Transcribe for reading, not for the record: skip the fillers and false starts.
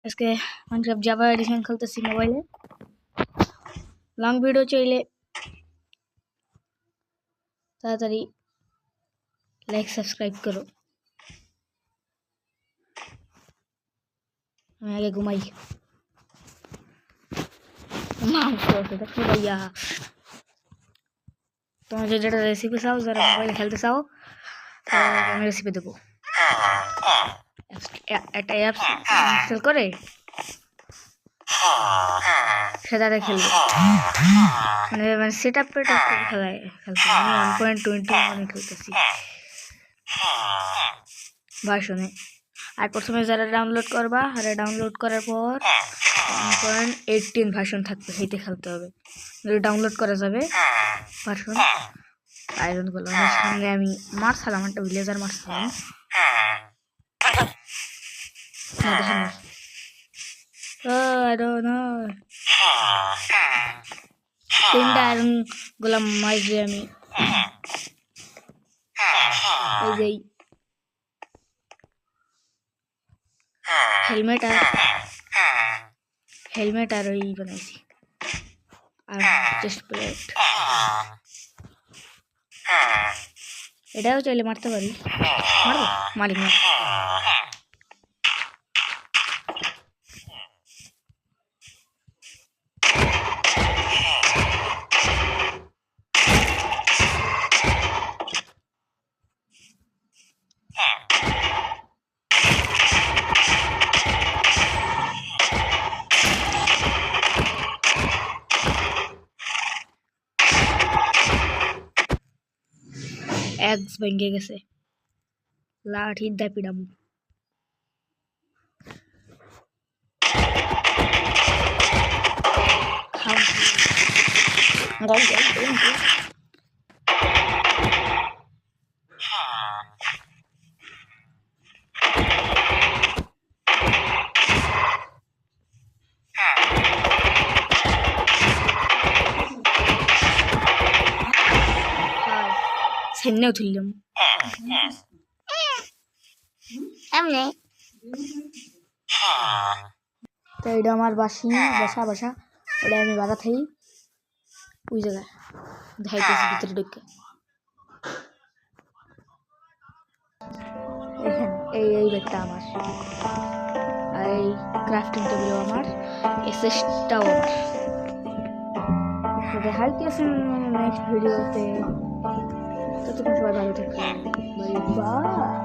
আজকে Minecraft Java addition খেলতেছি মোবাইলে। লং ভিডিও চাইলে তাড়াতাড়ি লাইক সাবস্ক্রাইব করো। আমি আগে ঘুমাই। দেখো ভাইয়া, তোমরা যেটা রেসিপি চাও, যারা মোবাইলে খেলতে চাও আমি রেসিপি দেবো। একটা অ্যাপস ইনস্টল করে সেটাতে খেলবে, মানে সেট আপ করে খেলায় খেলতে। আমি 1.21 খেলতেছি ভার্সনে। আর প্রথমে যারা ডাউনলোড করবা, আর ডাউনলোড করার পর 1.18 ভার্সন থাকবে, সেইতে খেলতে হবে। যদি ডাউনলোড করা যাবে ভার্সন আয়রন করলাম। সামনে আমি মারছিলাম, একটা ভিলেজার মারছিলাম। তিনটা আয়রন গোলাম মারছি আমি। এই যে হেলমেট আর ওই বানাইছি, আর চেস্ট প্লেট। এটাও চাইলে মারতে পারি, মারবো মালিক না। এক্স ভেঙে গেছে, লাঠির দা পিড়াবো। সেন্নেও তুললাম এমনি। তো এটা আমার বাসা ওটা আমি বাধা থাকি ওই জায়গায় দেখাইতেছি ভিতরে ঢুকে। এই ব্যাগটা আমার, আর এই ক্রাফটিং টেবিল আমার, এসএসটাও আমার। দেখাইতেছি নেক্সট ভিডিওতে। ততক্ষণ সবাই ভালো থাকবে, বাই বাই।